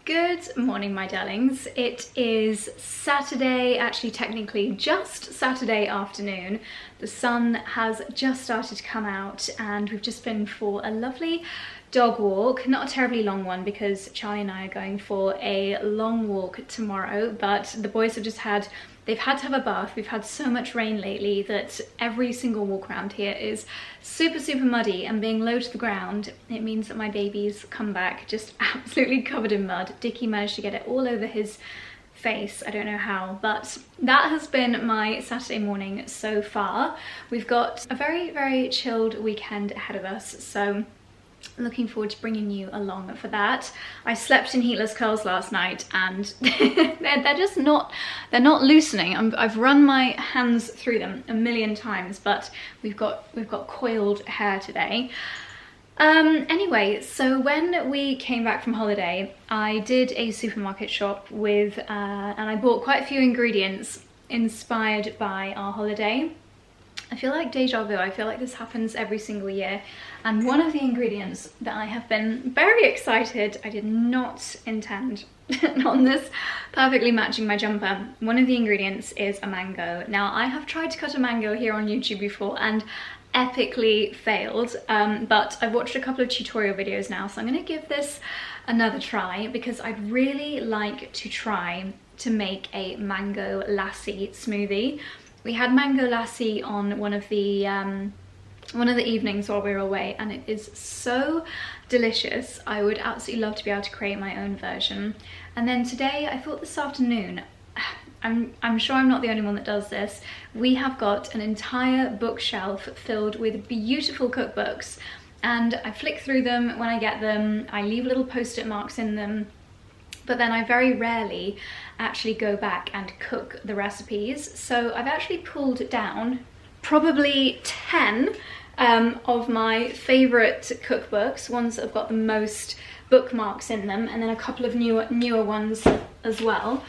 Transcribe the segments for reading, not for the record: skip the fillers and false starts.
Good morning, my darlings. It is Saturday, actually technically just Saturday afternoon. The sun has just started to come out and we've just been for a lovely dog walk. Not a terribly long one because Charlie and I are going for a long walk tomorrow, but the boys have they've had to have a bath. We've had so much rain lately that every single walk around here is super muddy, and being low to the ground, it means that my babies come back just absolutely covered in mud. Dickie managed to get it all over his face, I don't know how, but that has been my Saturday morning so far. We've got a very chilled weekend ahead of us, so looking forward to bringing you along for that. I slept in heatless curls last night and they're just not loosening. I've run my hands through them a million times, but we've got coiled hair today. Anyway, so when we came back from holiday, I did a supermarket shop with and I bought quite a few ingredients inspired by our holiday. I feel like deja vu. I feel like this happens every single year. And one of the ingredients that I have been very excited, I did not intend on this perfectly matching my jumper. One of the ingredients is a mango. Now, I have tried to cut a mango here on YouTube before and epically failed, but I've watched a couple of tutorial videos now, so I'm gonna give this another try because I'd really like to try to make a mango lassi smoothie. We had mango lassi on one of the evenings while we were away, and it is so delicious. I would absolutely love to be able to create my own version. And then today, I thought this afternoon, I'm sure I'm not the only one that does this, we have got an entire bookshelf filled with beautiful cookbooks, and I flick through them when I get them. I leave little post-it marks in them, but then I very rarely actually go back and cook the recipes. So I've actually pulled down probably 10 of my favorite cookbooks, ones that have got the most bookmarks in them, and then a couple of newer ones as well.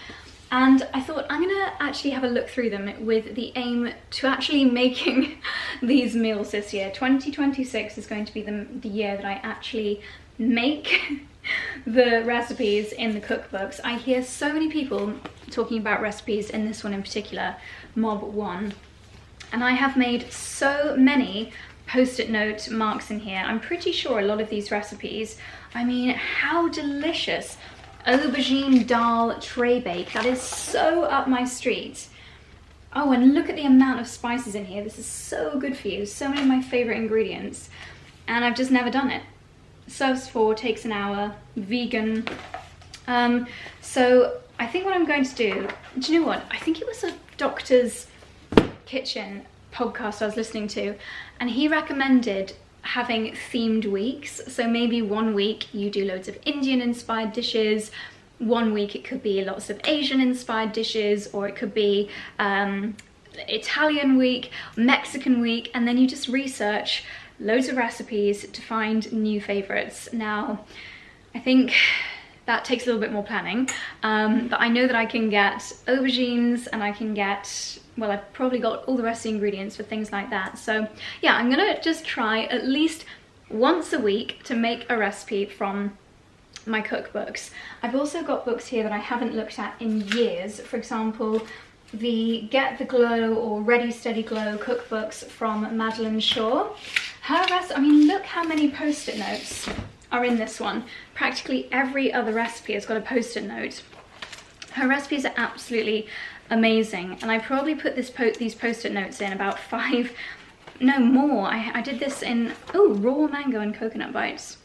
And I thought I'm gonna actually have a look through them with the aim to actually making these meals this year. 2026 is going to be the year that I actually make the recipes in the cookbooks. I hear so many people talking about recipes in this one in particular, Mob 1, and I have made so many post-it note marks in here. I'm pretty sure a lot of these recipes, I mean, how delicious. Aubergine dal tray bake, that is so up my street. Oh, and look at the amount of spices in here. This is so good for you. So many of my favorite ingredients, and I've just never done it. Serves 4, takes an hour, vegan. So I think what I'm going to do you know what? I think it was a Doctor's Kitchen podcast I was listening to, and he recommended having themed weeks. So maybe one week you do loads of Indian inspired dishes, one week it could be lots of Asian inspired dishes, or it could be Italian week, Mexican week, and then you just research loads of recipes to find new favorites. Now, I think that takes a little bit more planning, but I know that I can get aubergines, and I can get, well, I've probably got all the rest of the ingredients for things like that. So yeah, I'm gonna just try at least once a week to make a recipe from my cookbooks. I've also got books here that I haven't looked at in years. For example, the Get the Glow or Ready Steady Glow cookbooks from Madeline Shaw. Her recipe, I mean, look how many post-it notes are in this one. Practically every other recipe has got a post-it note. Her recipes are absolutely amazing, and I probably put these post-it notes in about 5, no more. I did this in, oh, raw mango and coconut bites.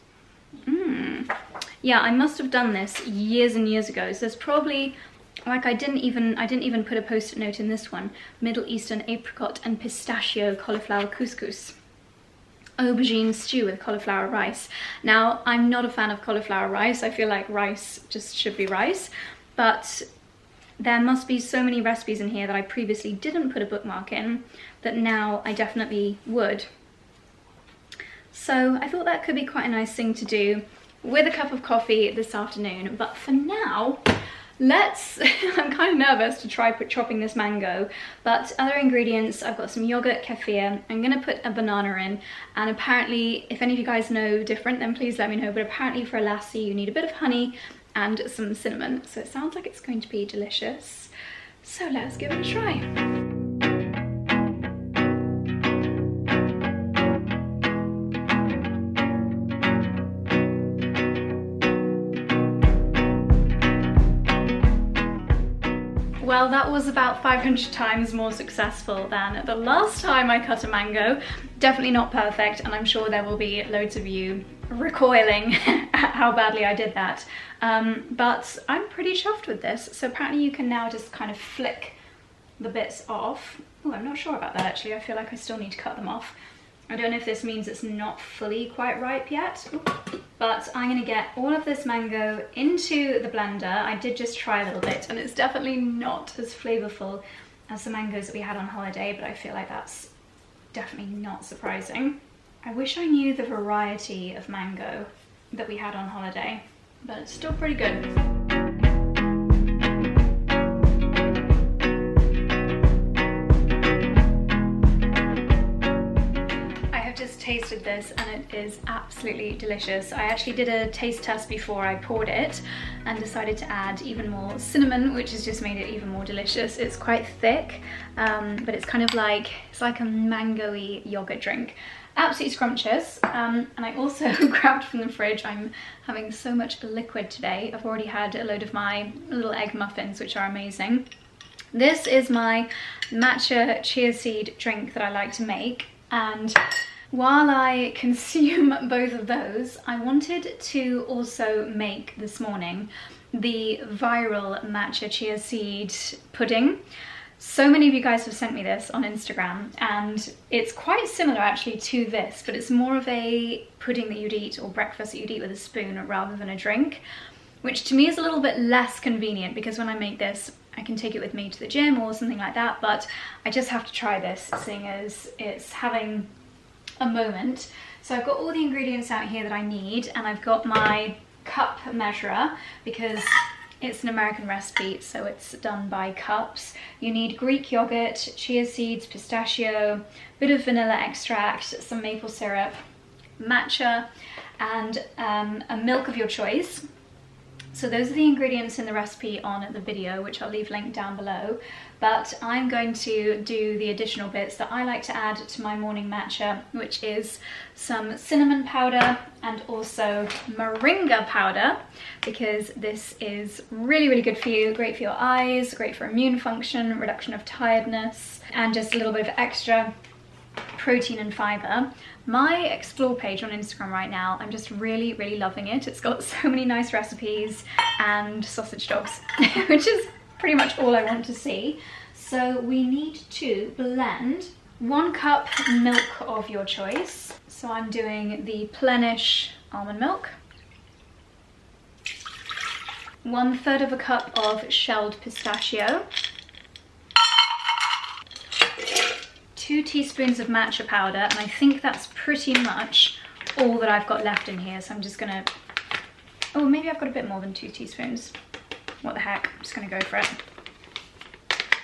Yeah, I must have done this years and years ago. So there's probably, like, I didn't even put a post-it note in this one. Middle Eastern apricot and pistachio cauliflower couscous. Aubergine stew with cauliflower rice. Now, I'm not a fan of cauliflower rice. I feel like rice just should be rice, but there must be so many recipes in here that I previously didn't put a bookmark in that now I definitely would. So I thought that could be quite a nice thing to do with a cup of coffee this afternoon. But for now, I'm kind of nervous to try chopping this mango, but other ingredients, I've got some yogurt, kefir, I'm gonna put a banana in, and apparently, if any of you guys know different, then please let me know, but apparently for a lassi you need a bit of honey and some cinnamon. So it sounds like it's going to be delicious. So let's give it a try. Well, that was about 500 times more successful than the last time I cut a mango. Definitely not perfect, and I'm sure there will be loads of you recoiling at how badly I did that. But I'm pretty chuffed with this. So apparently you can now just kind of flick the bits off. Oh, I'm not sure about that actually. I feel like I still need to cut them off. I don't know if this means it's not fully quite ripe yet. Ooh. But I'm gonna get all of this mango into the blender. I did just try a little bit, and it's definitely not as flavorful as the mangoes that we had on holiday, but I feel like that's definitely not surprising. I wish I knew the variety of mango that we had on holiday, but it's still pretty good. Tasted this and it is absolutely delicious. I actually did a taste test before I poured it and decided to add even more cinnamon, which has just made it even more delicious. It's quite thick, but it's kind of like, it's like a mango-y yogurt drink. Absolutely scrumptious. And I also grabbed from the fridge, I'm having so much liquid today. I've already had a load of my little egg muffins, which are amazing. This is my matcha chia seed drink that I like to make, and while I consume both of those, I wanted to also make this morning the viral matcha chia seed pudding. So many of you guys have sent me this on Instagram, and it's quite similar actually to this, but it's more of a pudding that you'd eat, or breakfast that you'd eat with a spoon rather than a drink, which to me is a little bit less convenient because when I make this, I can take it with me to the gym or something like that, but I just have to try this, seeing as it's having a moment. So I've got all the ingredients out here that I need, and I've got my cup measurer because it's an American recipe, so it's done by cups. You need Greek yogurt, chia seeds, pistachio, bit of vanilla extract, some maple syrup, matcha, and a milk of your choice. So those are the ingredients in the recipe on the video, which I'll leave linked down below. But I'm going to do the additional bits that I like to add to my morning matcha, which is some cinnamon powder and also moringa powder, because this is really, really good for you, great for your eyes, great for immune function, reduction of tiredness, and just a little bit of extra protein and fiber. My explore page on Instagram right now, I'm just really, really loving it. It's got so many nice recipes and sausage dogs, which is pretty much all I want to see. So we need to blend 1 cup milk of your choice. So I'm doing the Plenish almond milk, 1/3 of a cup of shelled pistachio, 2 teaspoons of matcha powder, and I think that's pretty much all that I've got left in here. So I'm just gonna, oh, maybe I've got a bit more than 2 teaspoons. What the heck, I'm just gonna go for it.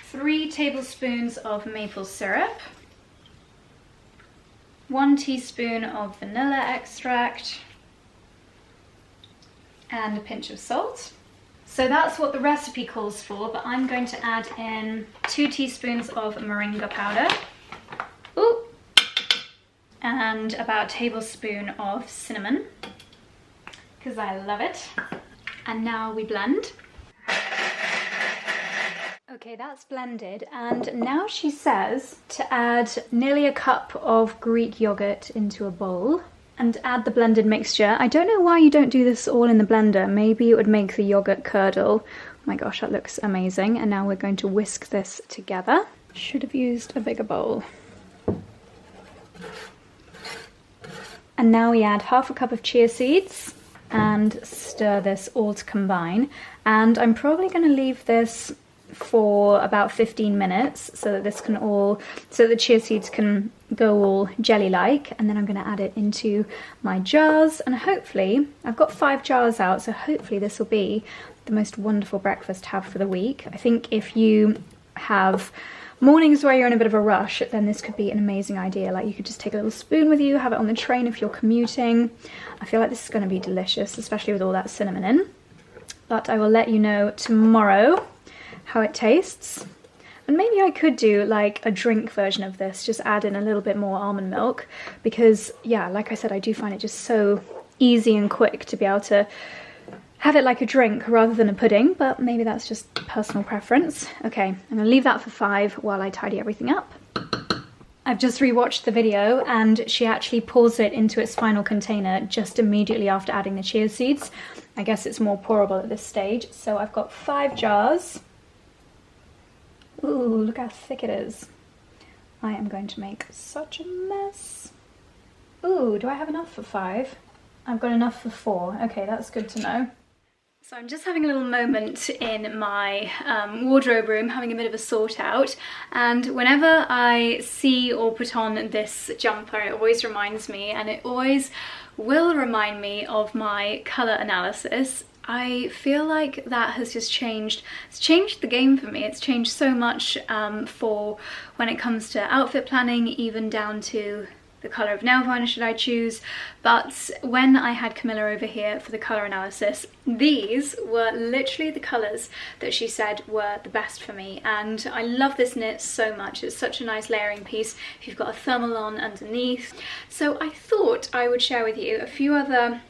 3 tablespoons of maple syrup, 1 teaspoon of vanilla extract, and a pinch of salt. So that's what the recipe calls for, but I'm going to add in 2 teaspoons of moringa powder. Ooh. And about a tablespoon of cinnamon, because I love it. And now we blend. Okay, that's blended, and now she says to add nearly a cup of Greek yogurt into a bowl and add the blended mixture. I don't know why you don't do this all in the blender. Maybe it would make the yogurt curdle. Oh my gosh, that looks amazing. And now we're going to whisk this together. Should have used a bigger bowl. And now we add 1/2 cup of chia seeds and stir this all to combine. And I'm probably going to leave this for about 15 minutes so that this can all, so the chia seeds can go all jelly-like, and then I'm going to add it into my jars, and hopefully, I've got 5 jars out, so hopefully this will be the most wonderful breakfast to have for the week. I think if you have mornings where you're in a bit of a rush, then this could be an amazing idea. Like, you could just take a little spoon with you, have it on the train if you're commuting. I feel like this is going to be delicious, especially with all that cinnamon in. but I will let you know tomorrow how it tastes. And maybe I could do like a drink version of this, just add in a little bit more almond milk, because yeah, like I said, I do find it just so easy and quick to be able to have it like a drink rather than a pudding, but maybe that's just personal preference. Okay, I'm gonna leave that for 5 while I tidy everything up. I've just rewatched the video and she actually pours it into its final container just immediately after adding the chia seeds. I guess it's more pourable at this stage. So I've got 5 jars. Ooh, look how thick it is. I am going to make such a mess. Ooh, do I have enough for 5? I've got enough for 4. Okay, that's good to know. So I'm just having a little moment in my wardrobe room, having a bit of a sort out, and whenever I see or put on this jumper, it always reminds me, and it always will remind me of my colour analysis. I feel like that has just changed. It's changed the game for me. It's changed so much for when it comes to outfit planning, even down to the colour of nail varnish that I choose. But when I had Camilla over here for the colour analysis, these were literally the colours that she said were the best for me, and I love this knit so much. It's such a nice layering piece if you've got a thermal on underneath. So I thought I would share with you a few other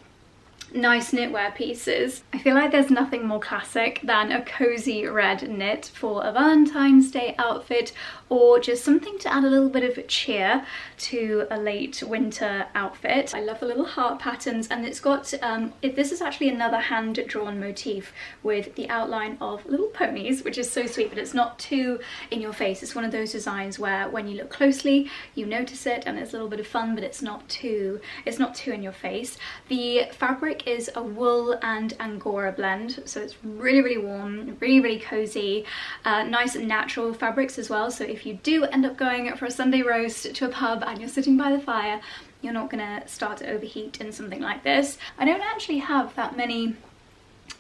nice knitwear pieces. I feel like there's nothing more classic than a cozy red knit for a Valentine's Day outfit, or just something to add a little bit of cheer to a late winter outfit. I love the little heart patterns, and it's got, this is actually another hand-drawn motif with the outline of little ponies, which is so sweet, but it's not too in your face. It's one of those designs where when you look closely, you notice it, and it's a little bit of fun, but it's not too in your face. The fabric is a wool and Angora blend, so it's really warm, really cozy, nice natural fabrics as well. So if you do end up going for a Sunday roast to a pub and you're sitting by the fire, you're not gonna start to overheat in something like this. I don't actually have that many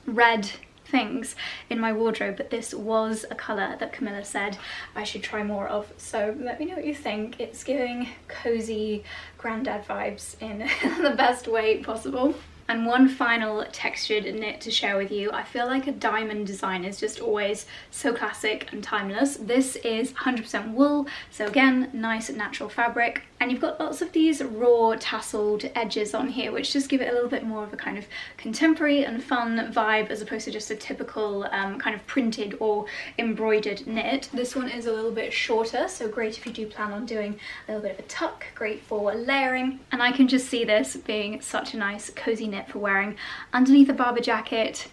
red things in my wardrobe, but this was a colour that Camilla said I should try more of, so let me know what you think. It's giving cozy granddad vibes in the best way possible. And one final textured knit to share with you. I feel like a diamond design is just always so classic and timeless. This is 100% wool, so again, nice natural fabric. And you've got lots of these raw tasseled edges on here, which just give it a little bit more of a kind of contemporary and fun vibe, as opposed to just a typical kind of printed or embroidered knit. This one is a little bit shorter, so great if you do plan on doing a little bit of a tuck, great for layering. And I can just see this being such a nice cozy knit for wearing underneath a Barbour jacket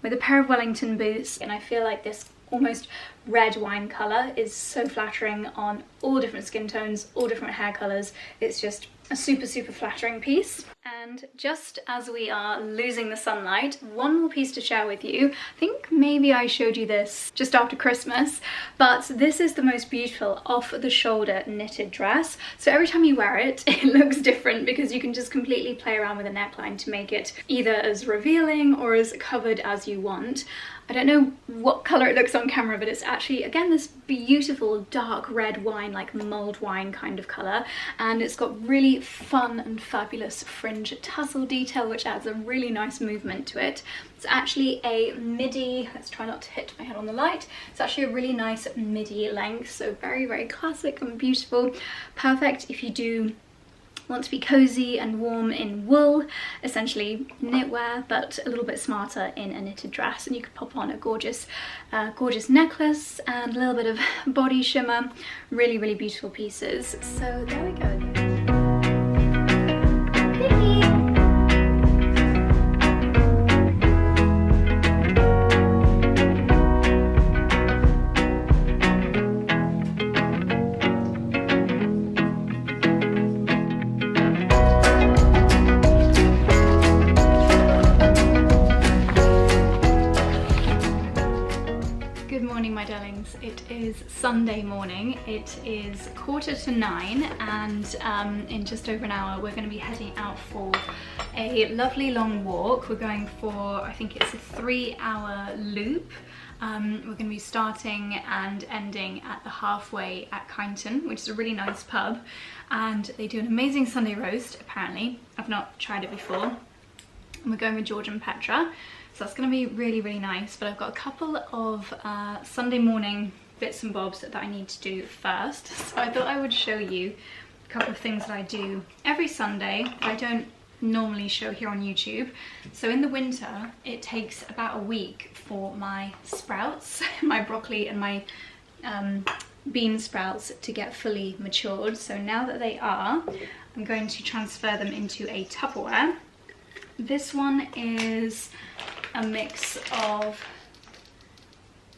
with a pair of Wellington boots. And I feel like this almost red wine colour is so flattering on all different skin tones, all different hair colours. It's just a super flattering piece. And just as we are losing the sunlight, one more piece to share with you. I think maybe I showed you this just after Christmas, but this is the most beautiful off-the-shoulder knitted dress. So every time you wear it, it looks different, because you can just completely play around with a neckline to make it either as revealing or as covered as you want. I don't know what colour it looks on camera, but it's actually, again, this beautiful dark red wine, like mulled wine kind of colour, and it's got really fun and fabulous fringe tassel detail, which adds a really nice movement to it. It's actually a midi, let's try not to hit my head on the light, it's actually a really nice midi length, so very classic and beautiful. Perfect if you do want to be cozy and warm in wool, essentially knitwear, but a little bit smarter in a knitted dress. And you could pop on a gorgeous necklace and a little bit of body shimmer. Really beautiful pieces. So there we go. It is Sunday morning. It is 8:45, and in just over an hour we're going to be heading out for a lovely long walk. We're going for, I think it's a 3-hour loop. We're going to be starting and ending at the Halfway at Kyneton, which is a really nice pub, and they do an amazing Sunday roast apparently. I've not tried it before. And we're going with George and Petra. So that's going to be really, really nice. But I've got a couple of Sunday morning bits and bobs that I need to do first. So I thought I would show you a couple of things that I do every Sunday that I don't normally show here on YouTube. So in the winter, it takes about a week for my sprouts, my broccoli and my bean sprouts to get fully matured. So now that they are, I'm going to transfer them into a Tupperware. This one is a mix of,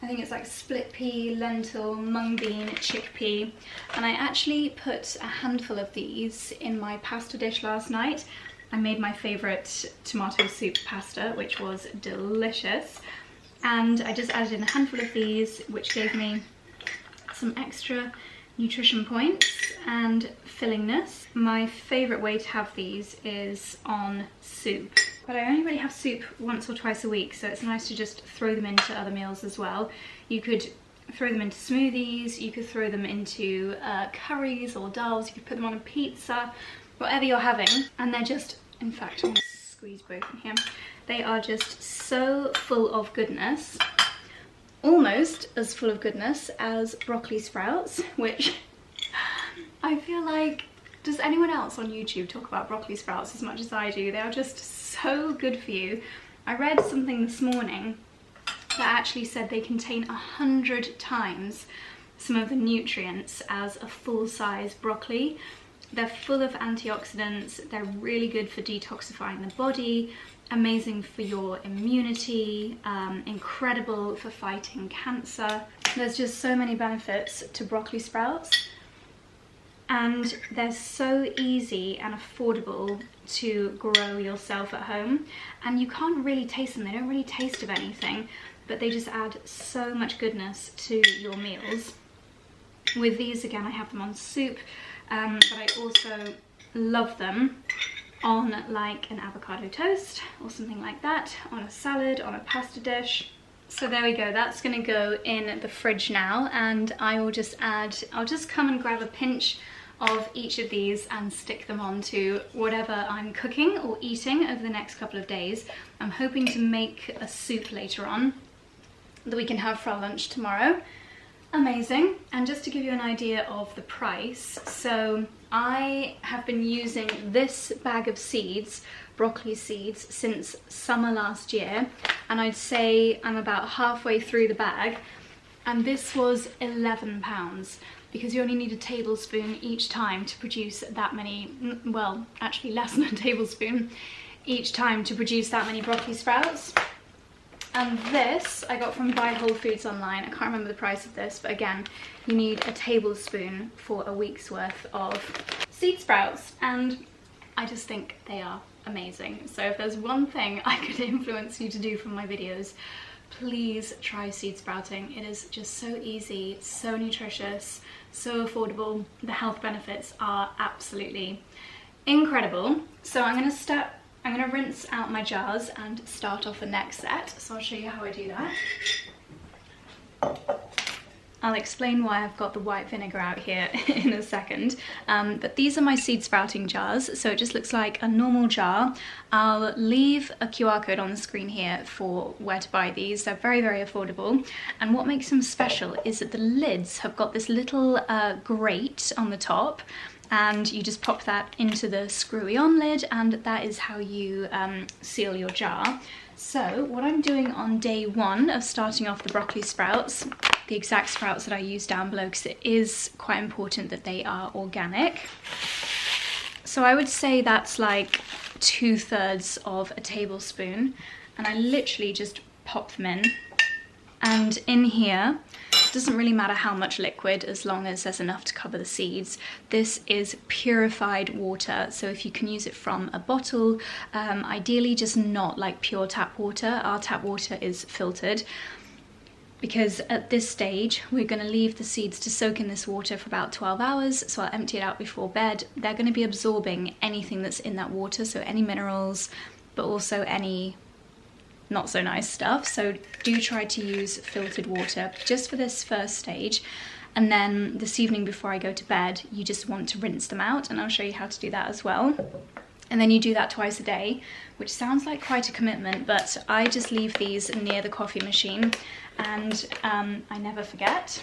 I think it's like split pea, lentil, mung bean, chickpea, and I actually put a handful of these in my pasta dish last night. I made my favourite tomato soup pasta, which was delicious, and I just added in a handful of these, which gave me some extra nutrition points and fillingness. My favourite way to have these is on soup, but I only really have soup once or twice a week, so it's nice to just throw them into other meals as well. You could throw them into smoothies, you could throw them into curries or dals, you could put them on a pizza, whatever you're having. And they're just, in fact, I'm going to squeeze both in here. They are just so full of goodness. Almost as full of goodness as broccoli sprouts, which I feel like, does anyone else on YouTube talk about broccoli sprouts as much as I do? They are just so good for you. I read something this morning that actually said they contain 100 times some of the nutrients as a full-size broccoli. They're full of antioxidants, they're really good for detoxifying the body, amazing for your immunity, incredible for fighting cancer. There's just so many benefits to broccoli sprouts, and they're so easy and affordable to grow yourself at home, and you can't really taste them. They don't really taste of anything, but they just add so much goodness to your meals. With these, again, I have them on soup, but I also love them on like an avocado toast or something like that, on a salad, on a pasta dish. So there we go, that's gonna go in the fridge now, and I will just I'll just come and grab a pinch of each of these and stick them onto whatever I'm cooking or eating over the next couple of days. I'm hoping to make a soup later on that we can have for our lunch tomorrow. Amazing. And just to give you an idea of the price, so I have been using this bag of seeds, broccoli seeds, since summer last year, and I'd say I'm about halfway through the bag, and this was £11 because you only need a tablespoon each time to produce that many, well, actually less than a tablespoon each time to produce that many broccoli sprouts. And this I got from Buy Whole Foods online. I can't remember the price of this, but again, you need a tablespoon for a week's worth of seed sprouts, and I just think they are amazing. So if there's one thing I could influence you to do from my videos, please try seed sprouting. It is just so easy, so nutritious, so affordable. The health benefits are absolutely incredible. So I'm going to rinse out my jars and start off the next set, so I'll show you how I do that. I'll explain why I've got the white vinegar out here in a second, but these are my seed sprouting jars, so it just looks like a normal jar. I'll leave a QR code on the screen here for where to buy these. They're very, very affordable, and what makes them special is that the lids have got this little grate on the top, and you just pop that into the screwy on lid, and that is how you seal your jar. So what I'm doing on day one of starting off the broccoli sprouts, the exact sprouts that I use down below, because it is quite important that they are organic. So I would say that's like 2/3 of a tablespoon, and I literally just pop them in. And in here, it doesn't really matter how much liquid as long as there's enough to cover the seeds. This is purified water, so if you can use it from a bottle, ideally just not like pure tap water. Our tap water is filtered, because at this stage we're going to leave the seeds to soak in this water for about 12 hours, so I'll empty it out before bed. They're going to be absorbing anything that's in that water, so any minerals, but also any not so nice stuff. So do try to use filtered water just for this first stage, and then this evening before I go to bed you just want to rinse them out, and I'll show you how to do that as well. And then you do that twice a day, which sounds like quite a commitment, but I just leave these near the coffee machine and I never forget.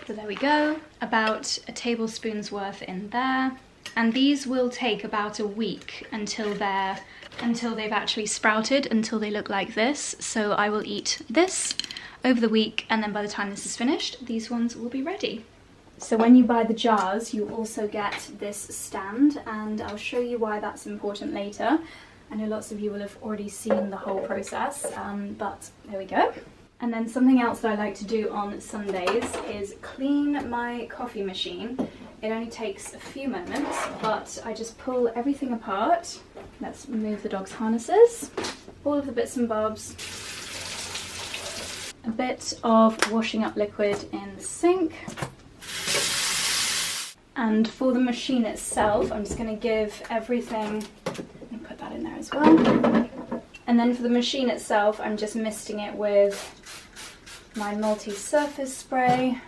So there we go, about a tablespoon's worth in there. And these will take about a week until they've actually sprouted, until they look like this. So I will eat this over the week, and then by the time this is finished, these ones will be ready. So when you buy the jars, you also get this stand, and I'll show you why that's important later. I know lots of you will have already seen the whole process, but there we go. And then something else that I like to do on Sundays is clean my coffee machine. It only takes a few moments, but I just pull everything apart. Let's remove the dog's harnesses, all of the bits and bobs, a bit of washing up liquid in the sink. And for the machine itself, I'm just going to give everything, and put that in there as well. And then for the machine itself, I'm just misting it with my multi-surface spray.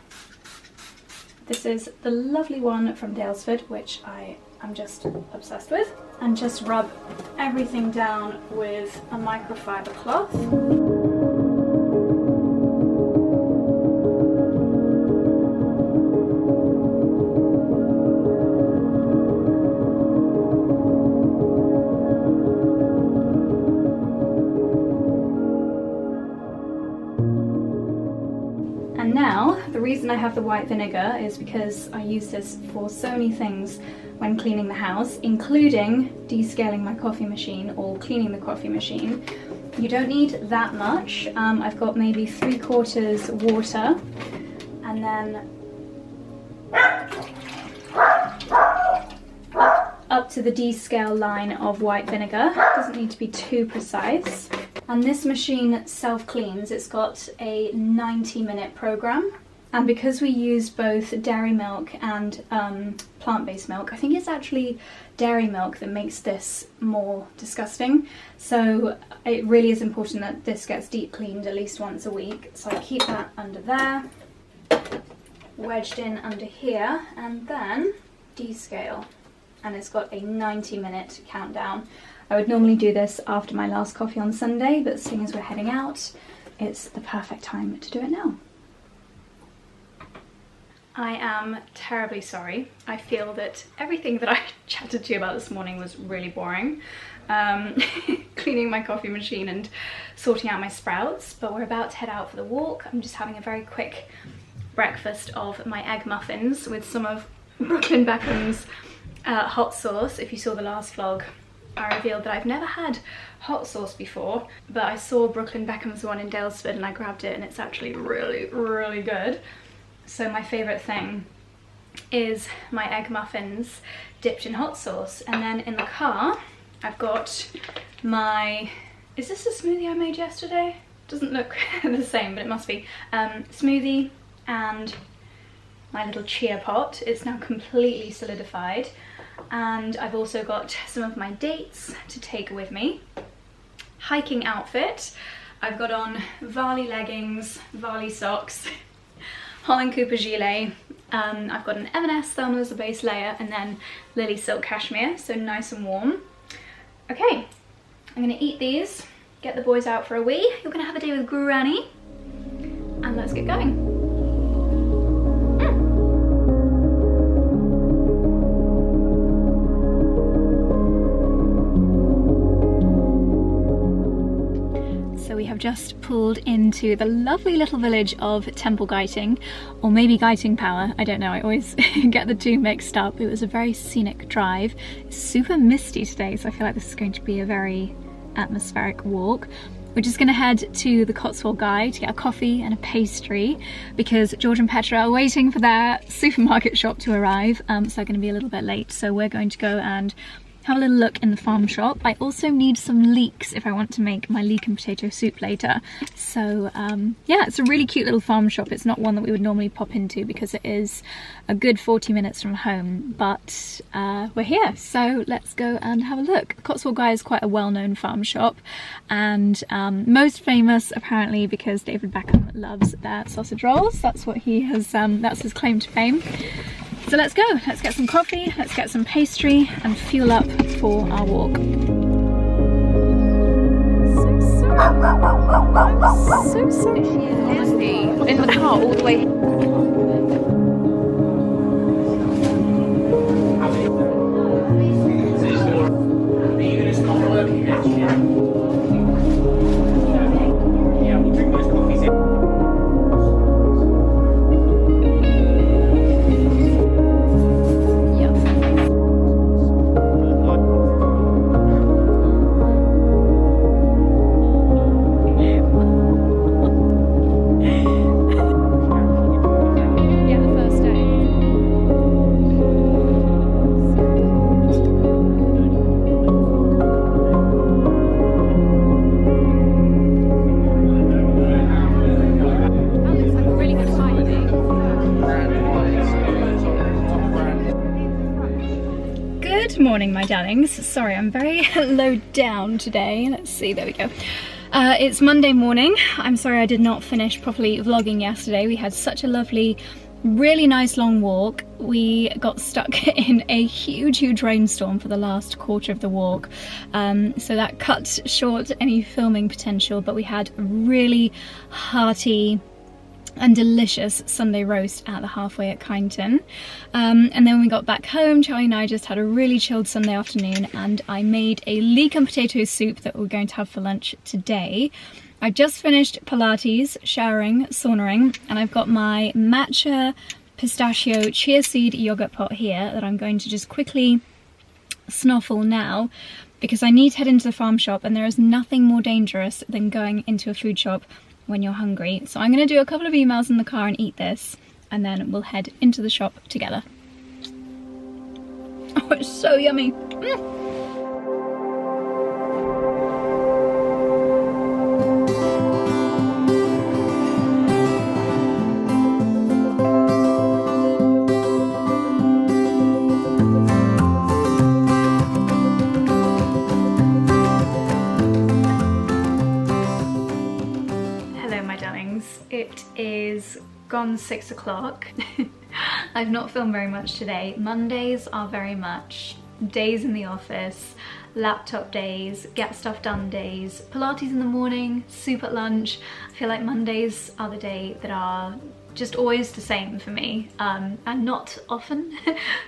This is the lovely one from 𝑭𝒆, which I am just obsessed with. And just rub everything down with a microfiber cloth. And now, the reason I have the white vinegar is because I use this for so many things when cleaning the house, including descaling my coffee machine or cleaning the coffee machine. You don't need that much. I've got maybe 3/4 water, and then up to the descale line of white vinegar. Doesn't need to be too precise. And this machine self-cleans. It's got a 90-minute program. And because we use both dairy milk and plant-based milk, I think it's actually dairy milk that makes this more disgusting. So it really is important that this gets deep cleaned at least once a week. So I keep that under there, wedged in under here, and then descale. And it's got a 90-minute countdown. I would normally do this after my last coffee on Sunday, but seeing as we're heading out, it's the perfect time to do it now. I am terribly sorry. I feel that everything that I chatted to you about this morning was really boring. Cleaning my coffee machine and sorting out my sprouts, but we're about to head out for the walk. I'm just having a very quick breakfast of my egg muffins with some of 𝑭𝒊𝒏𝒅 hot sauce. If you saw the last vlog, I revealed that I've never had hot sauce before, but I saw 𝑭𝒊𝒏𝒅's one in 𝑭𝒆 and I grabbed it, and it's actually really, really good. So my favourite thing is my egg muffins dipped in hot sauce. And then in the car, I've got my, is this a smoothie I made yesterday? Doesn't look the same, but it must be. Smoothie and my little chia pot. It's now completely solidified. And I've also got some of my dates to take with me. Hiking outfit. I've got on 𝑽𝒊𝒅 leggings, 𝑽𝒊𝒅 socks, 𝑭𝒊𝒏𝒅 gilet. I've got an 𝑚&s thermal as a base layer, and then Lily silk cashmere, so nice and warm. Okay, I'm gonna eat these, get the boys out for a wee. You're gonna have a day with Granny, and let's get going. We have just pulled into the lovely little village of Temple Guiting, or maybe Guiting Power, I don't know, I always get the two mixed up. It was a very scenic drive. It's super misty today, so I feel like this is going to be a very atmospheric walk. We're just going to head to the 𝑐otswold to get a coffee and a pastry, because George and Petra are waiting for their supermarket shop to arrive, so they're going to be a little bit late. So we're going to go and have a little look in the farm shop. I also need some leeks if I want to make my leek and potato soup later. So yeah, it's a really cute little farm shop. It's not one that we would normally pop into because it is a good 40 minutes from home, but we're here, so let's go and have a look. 𝑐otswold is quite a well-known farm shop, and most famous apparently because David Beckham loves their sausage rolls. That's what he has, that's his claim to fame. So let's go, let's get some coffee, let's get some pastry and fuel up for our walk. So sorry. In the car all the way. Good morning, my darlings. Sorry, I'm very low down today. Let's see, there we go. It's Monday morning. I'm sorry I did not finish properly vlogging yesterday. We had such a lovely, really nice long walk. We got stuck in a huge rainstorm for the last quarter of the walk. So that cut short any filming potential, but we had a really hearty and delicious Sunday roast at the Halfway at Kyneton. And then when we got back home, Charlie and I just had a really chilled Sunday afternoon, and I made a leek and potato soup that we're going to have for lunch today. I just finished Pilates, showering, saunering, and I've got my Matcha Pistachio Chia Seed yogurt pot here that I'm going to just quickly snuffle now, because I need to head into the farm shop, and there is nothing more dangerous than going into a food shop when you're hungry. So I'm going to do a couple of emails in the car and eat this, and then we'll head into the shop together. Oh, it's so yummy. It is gone 6 o'clock. I've not filmed very much today. Mondays are very much days in the office, laptop days, get stuff done days, Pilates in the morning, soup at lunch. I feel like Mondays are the day that are just always the same for me, and not often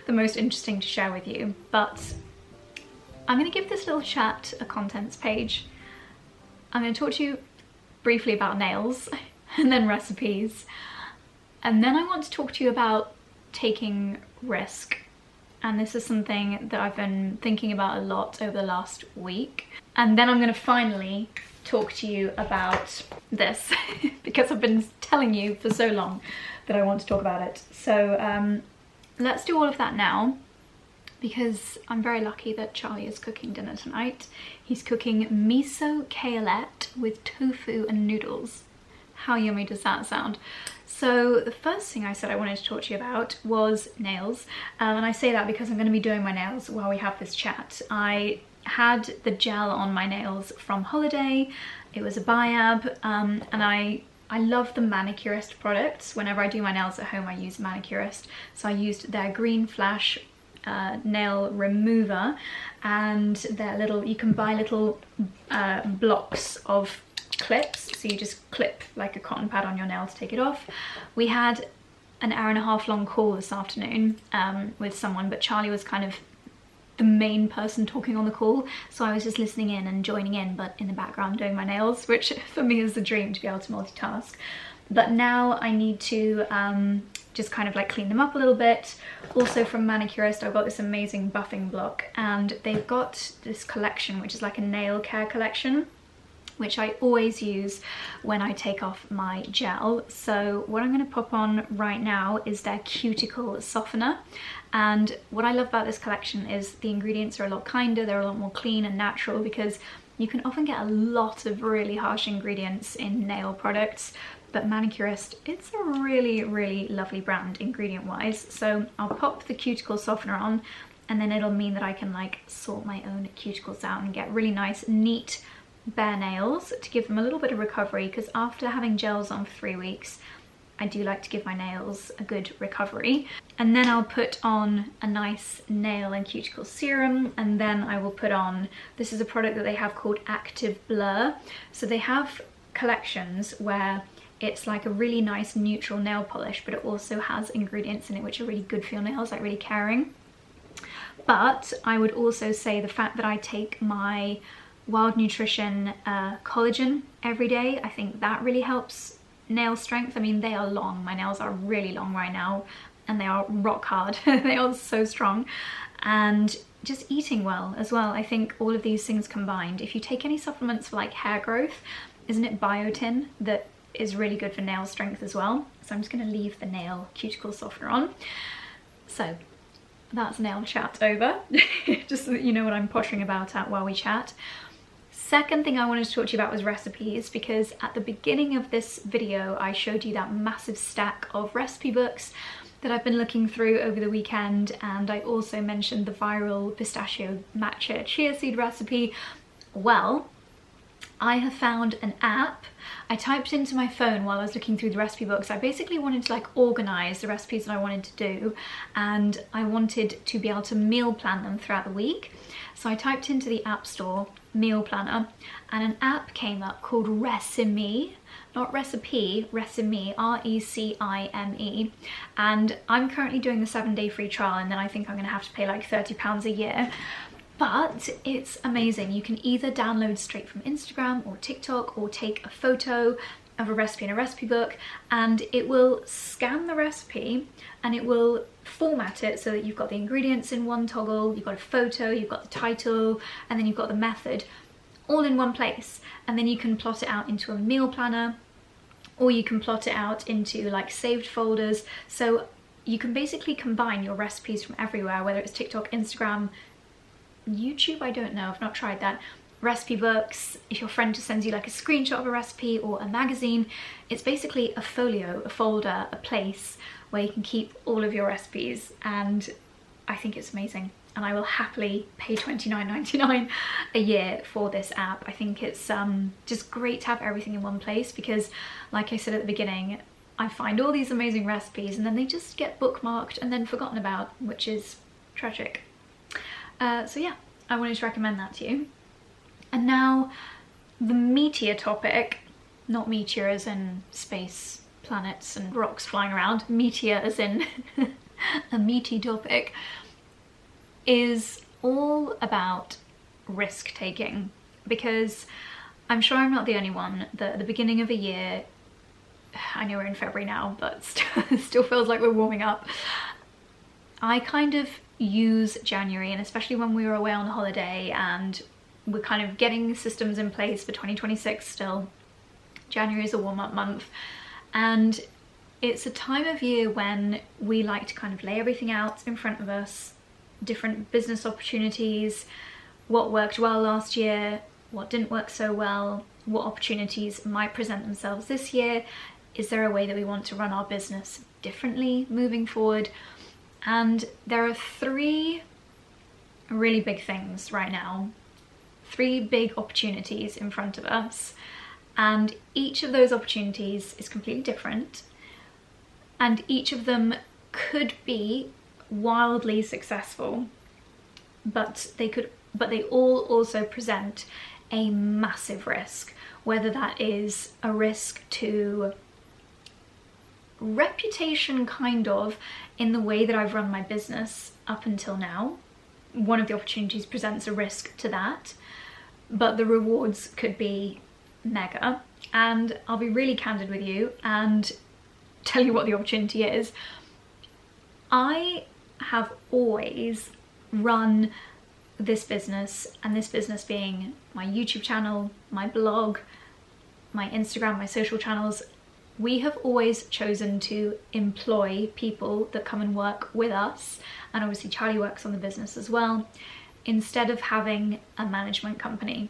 the most interesting to share with you. But I'm going to give this little chat a contents page. I'm going to talk to you briefly about nails, and then recipes, and then I want to talk to you about taking risk. And this is something that I've been thinking about a lot over the last week. And then I'm going to finally talk to you about this because I've been telling you for so long that I want to talk about it. So let's do all of that now, because I'm very lucky that Charlie is cooking dinner tonight. He's cooking miso kale-ette with tofu and noodles. How yummy does that sound? So the first thing I said I wanted to talk to you about was nails. And I say that because I'm going to be doing my nails while we have this chat. I had the gel on my nails from holiday. It was a 𝑭𝒊𝒏𝒅, and I love the manicurist products. Whenever I do my nails at home, I use manicurist. So I used their green flash nail remover, and their little, you can buy little blocks of clips, so you just clip like a cotton pad on your nail to take it off. We had an hour-and-a-half long call this afternoon with someone, but Charlie was kind of the main person talking on the call, so I was just listening in and joining in, but in the background doing my nails, which for me is the dream, to be able to multitask. But now I need to just kind of like clean them up a little bit. Also from Manicurist, I've got this amazing buffing block, and they've got this collection which is like a nail care collection, which I always use when I take off my gel. So what I'm going to pop on right now is their cuticle softener. And what I love about this collection is the ingredients are a lot kinder, they're a lot more clean and natural, because you can often get a lot of really harsh ingredients in nail products. But Manicurist, it's a really lovely brand ingredient wise. So I'll pop the cuticle softener on, and then it'll mean that I can like sort my own cuticles out and get really nice, neat, bare nails to give them a little bit of recovery, because after having gels on for 3 weeks, I do like to give my nails a good recovery. And then I'll put on a nice nail and cuticle serum, and then I will put on, this is a product that they have called Active Blur. So they have collections where it's like a really nice neutral nail polish, but it also has ingredients in it which are really good for your nails, like really caring. But I would also say the fact that I take my Wild Nutrition collagen every day, I think that really helps nail strength. I mean, they are long, my nails are really long right now, and they are rock hard. They are so strong. And just eating well as well. I think all of these things combined, if you take any supplements for like hair growth, isn't it biotin that is really good for nail strength as well? So I'm just going to leave the nail cuticle softener on. So that's nail chat over. Just so that you know what I'm pottering about at while we chat. Second thing I wanted to talk to you about was recipes, because at the beginning of this video I showed you that massive stack of recipe books that I've been looking through over the weekend, and I also mentioned the viral pistachio matcha chia seed recipe. Well, I have found an app. I typed into my phone while I was looking through the recipe books. I basically wanted to like organize the recipes that I wanted to do, and I wanted to be able to meal plan them throughout the week. So I typed into the App Store meal planner, and an app came up called Resime, not recipe, Resime, R-E-C-I-M-E. And I'm currently doing the 7-day free trial, and then I think I'm gonna have to pay like £30 a year. But it's amazing. You can either download straight from Instagram or TikTok, or take a photo of a recipe in a recipe book, and it will scan the recipe and it will format it so that you've got the ingredients in one toggle, you've got a photo, you've got the title, and then you've got the method all in one place. And then you can plot it out into a meal planner, or you can plot it out into like saved folders. So you can basically combine your recipes from everywhere, whether it's TikTok, Instagram, YouTube, I don't know, I've not tried that, recipe books, if your friend just sends you like a screenshot of a recipe or a magazine. It's basically a folio, a folder, a place where you can keep all of your recipes, and I think it's amazing, and I will happily pay $29.99 a year for this app. I think it's just great to have everything in one place, because like I said at the beginning, I find all these amazing recipes and then they just get bookmarked and then forgotten about, which is tragic. So yeah, I wanted to recommend that to you. And now the meatier topic, not meteor as in space, planets and rocks flying around, meteor as in a meaty topic, is all about risk taking. Because I'm sure I'm not the only one that at the beginning of a year, I know we're in February now, but still feels like we're warming up, I kind of use January, and especially when we were away on holiday and we're kind of getting systems in place for 2026 still, January is a warm-up month, and it's a time of year when we like to kind of lay everything out in front of us, different business opportunities, what worked well last year, what didn't work so well, what opportunities might present themselves this year, is there a way that we want to run our business differently moving forward. And there are 3 really big things right now, 3 big opportunities in front of us, and each of those opportunities is completely different, and each of them could be wildly successful, but they all also present a massive risk, whether that is a risk to reputation, kind of, in the way that I've run my business up until now. One of the opportunities presents a risk to that, but the rewards could be mega. And I'll be really candid with you and tell you what the opportunity is. I have always run this business, and this business being my YouTube channel, my blog, my Instagram, my social channels, we have always chosen to employ people that come and work with us, and obviously Charlie works on the business as well, instead of having a management company.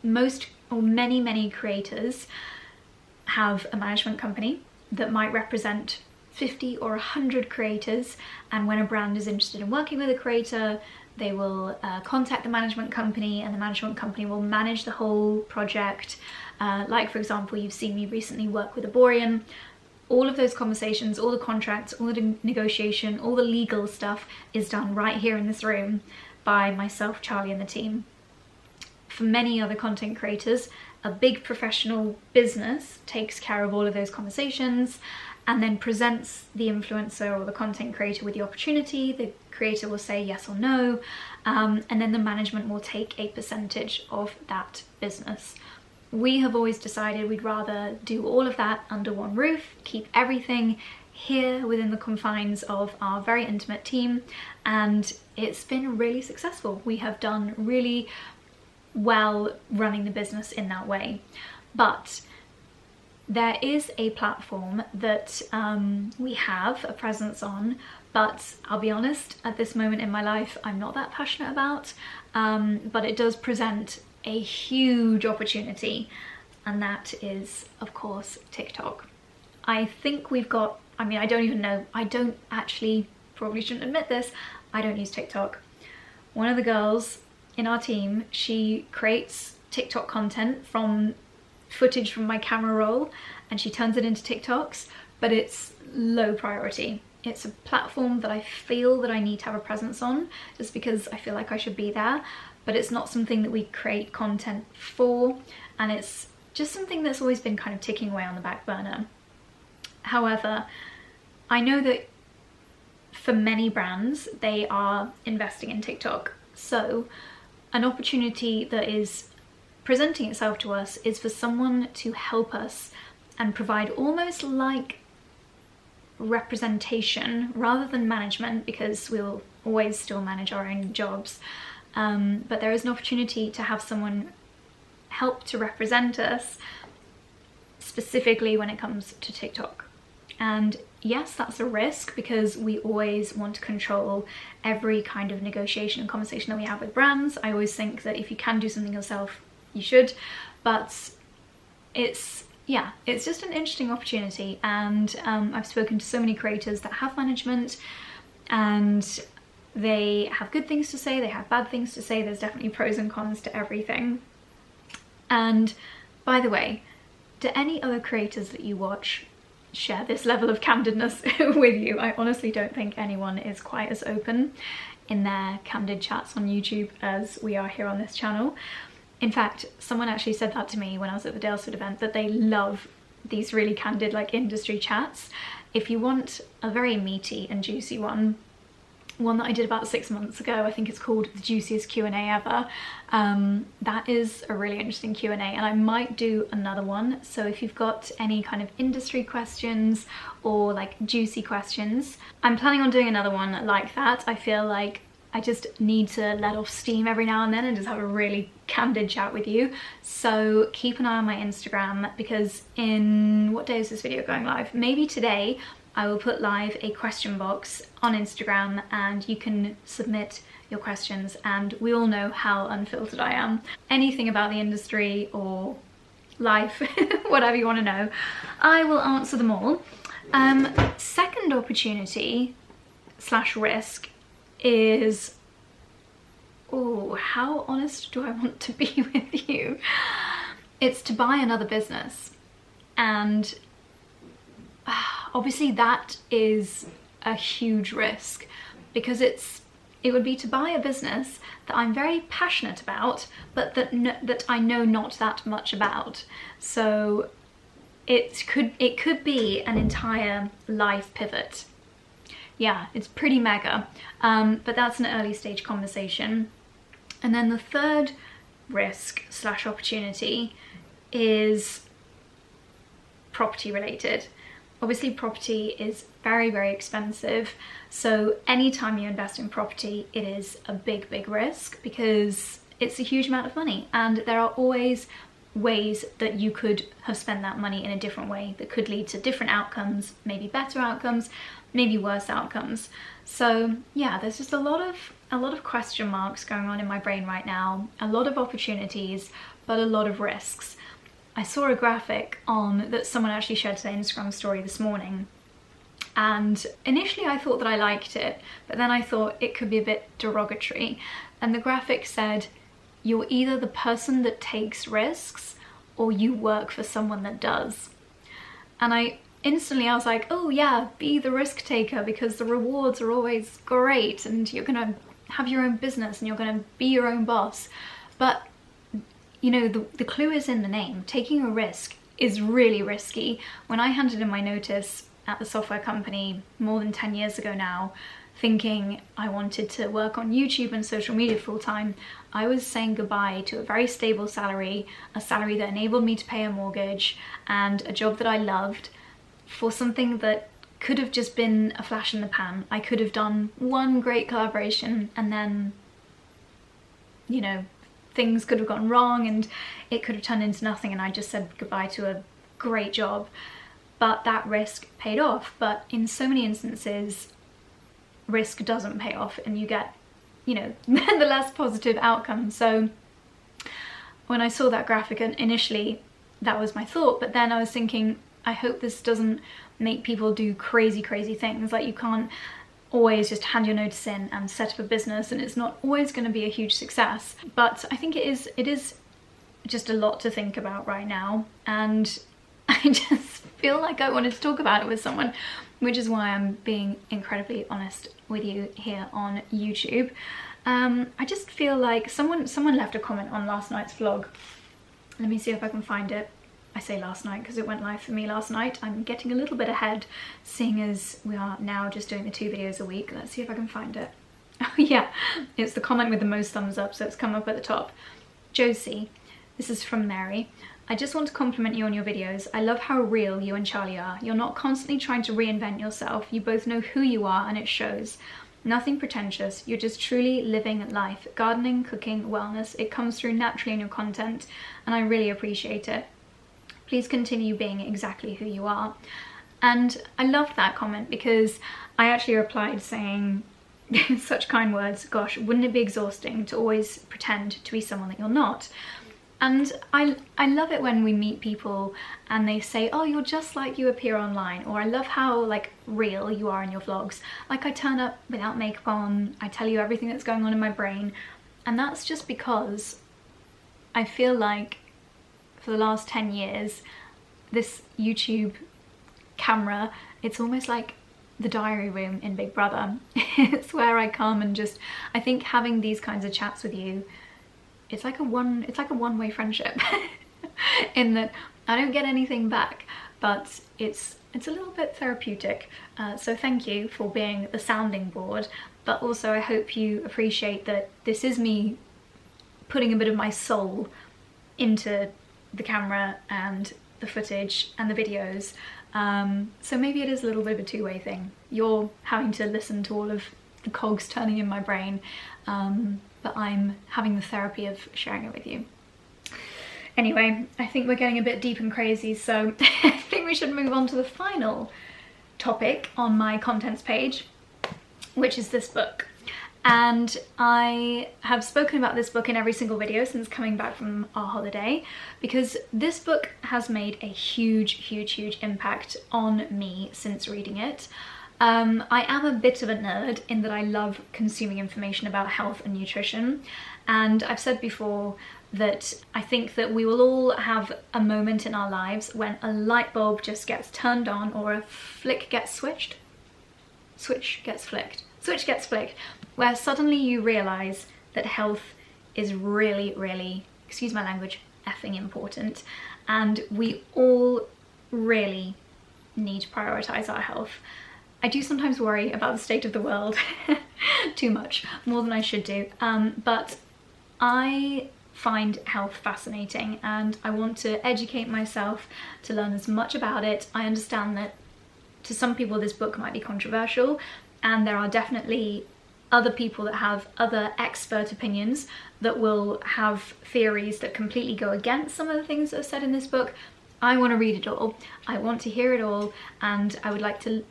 Most, or many creators have a management company that might represent 50 or 100 creators, and when a brand is interested in working with a creator, they will contact the management company, and the management company will manage the whole project. Like for example, you've seen me recently work with 𝑭𝒊𝒏𝒅 𝑴𝒆. all of those conversations, all the contracts, all the negotiation, all the legal stuff is done right here in this room by myself, Charlie, and the team. For many other content creators, a big professional business takes care of all of those conversations and then presents the influencer or the content creator with the opportunity. The creator will say yes or no, and then the management will take a percentage of that business. We have always decided we'd rather do all of that under one roof, keep everything here within the confines of our very intimate team, and it's been really successful. We have done really well running the business in that way. But there is a platform that we have a presence on, but I'll be honest, at this moment in my life, I'm not that passionate about, but it does present a huge opportunity, and that is, of course, TikTok. I think we've got, I mean, I don't even know, I don't actually, probably shouldn't admit this, I don't use TikTok. One of the girls in our team, she creates TikTok content from footage from my camera roll and she turns it into TikToks, but it's low priority. It's a platform that I feel that I need to have a presence on just because I feel like I should be there, but it's not something that we create content for, and it's just something that's always been kind of ticking away on the back burner. However, I know that for many brands, they are investing in TikTok. So an opportunity that is presenting itself to us is for someone to help us and provide almost like representation rather than management, because we'll always still manage our own jobs. But there is an opportunity to have someone help to represent us specifically when it comes to TikTok. And yes, that's a risk because we always want to control every kind of negotiation and conversation that we have with brands. I always think that if you can do something yourself, you should, but it's just an interesting opportunity. And I've spoken to so many creators that have management and they have good things to say, they have bad things to say. There's definitely pros and cons to everything. And by the way, do any other creators that you watch share this level of candidness with you? I honestly don't think anyone is quite as open in their candid chats on YouTube as we are here on this channel. In fact, someone actually said that to me when I was at the 𝑭𝒊𝒏𝒅 event, that they love these really candid like industry chats. If you want a very meaty and juicy one that I did about 6 months ago, I think it's called the juiciest Q&A ever. That is a really interesting Q&A, and I might do another one. So if you've got any kind of industry questions or like juicy questions, I'm planning on doing another one like that. I feel like I just need to let off steam every now and then and just have a really candid chat with you. So keep an eye on my Instagram, because in, what day is this video going live? Maybe today I will put live a question box on Instagram and you can submit your questions, and we all know how unfiltered I am. Anything about the industry or life, whatever you want to know, I will answer them all. Second opportunity / risk is, oh, how honest do I want to be with you? It's to buy another business, and obviously that is a huge risk, because it would be to buy a business that I'm very passionate about, but that I know not that much about. So it could be an entire life pivot. Yeah, it's pretty mega, but that's an early stage conversation. And then the third risk / opportunity is property related. Obviously property is very, very expensive. So anytime you invest in property, it is a big, big risk, because it's a huge amount of money, and there are always ways that you could have spent that money in a different way that could lead to different outcomes, maybe better outcomes, maybe worse outcomes. So yeah, there's just a lot of question marks going on in my brain right now, a lot of opportunities, but a lot of risks. I saw a graphic that someone actually shared to their Instagram story this morning, and initially I thought that I liked it, but then I thought it could be a bit derogatory. And the graphic said, you're either the person that takes risks or you work for someone that does. And I instantly I was like, oh yeah, be the risk taker because the rewards are always great and you're gonna have your own business and you're gonna be your own boss. But you know, the clue is in the name. Taking a risk is really risky. When I handed in my notice at the software company more than 10 years ago now, thinking I wanted to work on YouTube and social media full time, I was saying goodbye to a very stable salary, a salary that enabled me to pay a mortgage, and a job that I loved for something that could have just been a flash in the pan. I could have done one great collaboration and then, you know, things could have gone wrong and it could have turned into nothing, and I just said goodbye to a great job. But that risk paid off. But in so many instances, risk doesn't pay off and you get, you know, the less positive outcome. So when I saw that graphic, initially that was my thought, but then I was thinking, I hope this doesn't make people do crazy things. Like, you can't always just hand your notice in and set up a business, and it's not always going to be a huge success. But I think it is just a lot to think about right now, and I just feel like I wanted to talk about it with someone, which is why I'm being incredibly honest with you here on YouTube. I just feel like someone left a comment on last night's vlog. Let me see if I can find it. I say last night because it went live for me last night. I'm getting a little bit ahead, seeing as we are now just doing the 2 videos a week. Let's see if I can find it. Oh yeah, it's the comment with the most thumbs up, so it's come up at the top. Josie, this is from Mary. I just want to compliment you on your videos. I love how real you and Charlie are. You're not constantly trying to reinvent yourself. You both know who you are and it shows. Nothing pretentious. You're just truly living life. Gardening, cooking, wellness. It comes through naturally in your content and I really appreciate it. Please continue being exactly who you are. And I loved that comment because I actually replied saying, such kind words, gosh, wouldn't it be exhausting to always pretend to be someone that you're not? And I love it when we meet people and they say, oh, you're just like you appear online, or I love how like real you are in your vlogs. Like, I turn up without makeup on, I tell you everything that's going on in my brain, and that's just because I feel like for the last 10 years, this YouTube camera, it's almost like the diary room in Big Brother. It's where I come and just, I think having these kinds of chats with you, it's like a one-way friendship in that I don't get anything back, but it's a little bit therapeutic. So thank you for being the sounding board, but also I hope you appreciate that this is me putting a bit of my soul into the camera and the footage and the videos. So maybe it is a little bit of a two-way thing. You're having to listen to all of the cogs turning in my brain, but I'm having the therapy of sharing it with you. Anyway, I think we're getting a bit deep and crazy, so I think we should move on to the final topic on my contents page, which is this book. And I have spoken about this book in every single video since coming back from our holiday, because this book has made a huge impact on me since reading it. I am a bit of a nerd in that I love consuming information about health and nutrition, and I've said before that I think that we will all have a moment in our lives when a light bulb just gets turned on, or a switch gets flicked, where suddenly you realise that health is really, excuse my language, effing important, and we all really need to prioritise our health. I do sometimes worry about the state of the world too much, more than I should do, but I find health fascinating and I want to educate myself to learn as much about it. I understand that to some people this book might be controversial, and there are definitely other people that have other expert opinions that will have theories that completely go against some of the things that are said in this book. I want to read it all, I want to hear it all, and I would like to...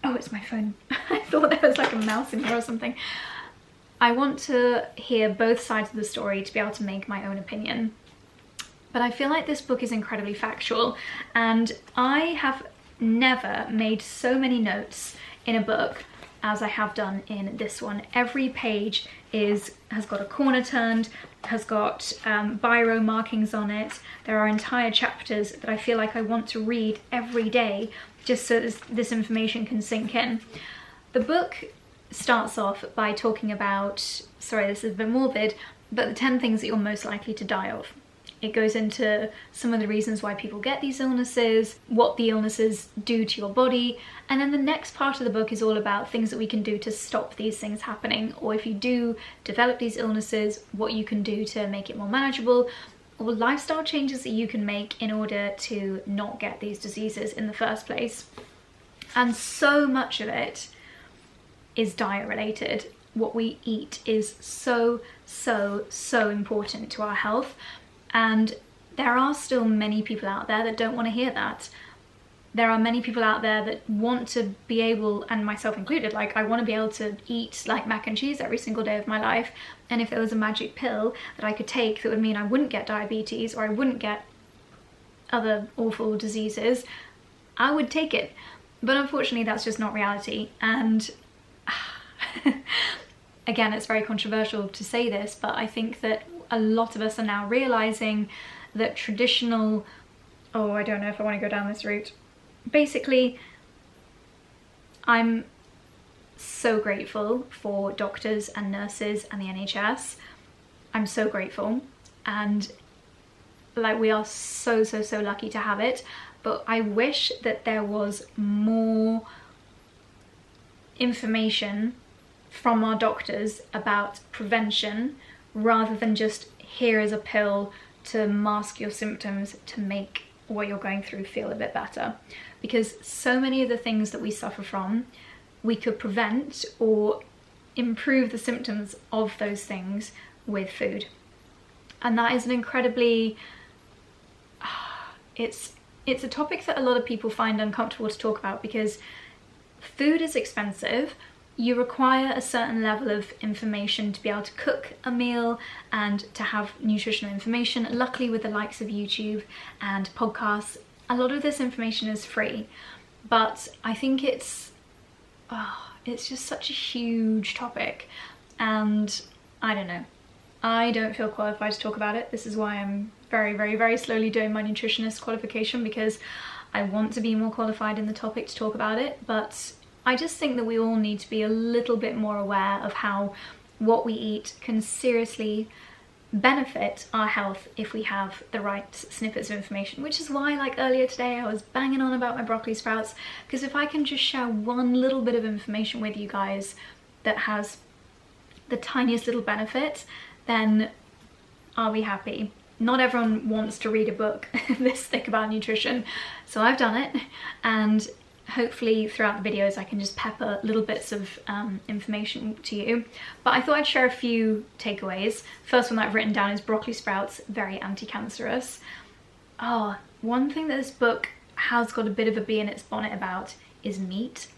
Oh, it's my phone. I thought there was like a mouse in here or something. I want to hear both sides of the story to be able to make my own opinion. But I feel like this book is incredibly factual, and I have never made so many notes in a book as I have done in this one. Every page has got a corner turned, has got biro markings on it. There are entire chapters that I feel like I want to read every day just so this information can sink in. The book starts off by talking about, sorry this is a bit morbid, but the 10 things that you're most likely to die of. It goes into some of the reasons why people get these illnesses, what the illnesses do to your body, and then the next part of the book is all about things that we can do to stop these things happening, or if you do develop these illnesses, what you can do to make it more manageable, or lifestyle changes that you can make in order to not get these diseases in the first place. And so much of it is diet related. What we eat is so important to our health, and there are still many people out there that don't want to hear that. There are many people out there that want to be able, and myself included, like I want to be able to eat like mac and cheese every single day of my life, and if there was a magic pill that I could take that would mean I wouldn't get diabetes or I wouldn't get other awful diseases, I would take it. But unfortunately that's just not reality, and again, it's very controversial to say this, but I think that a lot of us are now realizing that traditional, oh, I don't know if I want to go down this route. Basically, I'm so grateful for doctors and nurses and the NHS. I'm so grateful, and like we are so lucky to have it, but I wish that there was more information from our doctors about prevention rather than just here is a pill to mask your symptoms to make what you're going through feel a bit better. Because so many of the things that we suffer from, we could prevent or improve the symptoms of those things with food. And that is an incredibly, it's a topic that a lot of people find uncomfortable to talk about because food is expensive. You require a certain level of information to be able to cook a meal and to have nutritional information. Luckily, with the likes of YouTube and podcasts, a lot of this information is free. But I think it's just such a huge topic, and I don't know. I don't feel qualified to talk about it. This is why I'm very slowly doing my nutritionist qualification, because I want to be more qualified in the topic to talk about it. But I just think that we all need to be a little bit more aware of how what we eat can seriously benefit our health if we have the right snippets of information, which is why, like earlier today, I was banging on about my broccoli sprouts, because if I can just share one little bit of information with you guys that has the tiniest little benefit, then I'll be happy. Not everyone wants to read a book this thick about nutrition, so I've done it, and hopefully throughout the videos I can just pepper little bits of information to you. But I thought I'd share a few takeaways. First one that I've written down is broccoli sprouts, very anti-cancerous. One thing that this book has got a bit of a bee in its bonnet about is meat.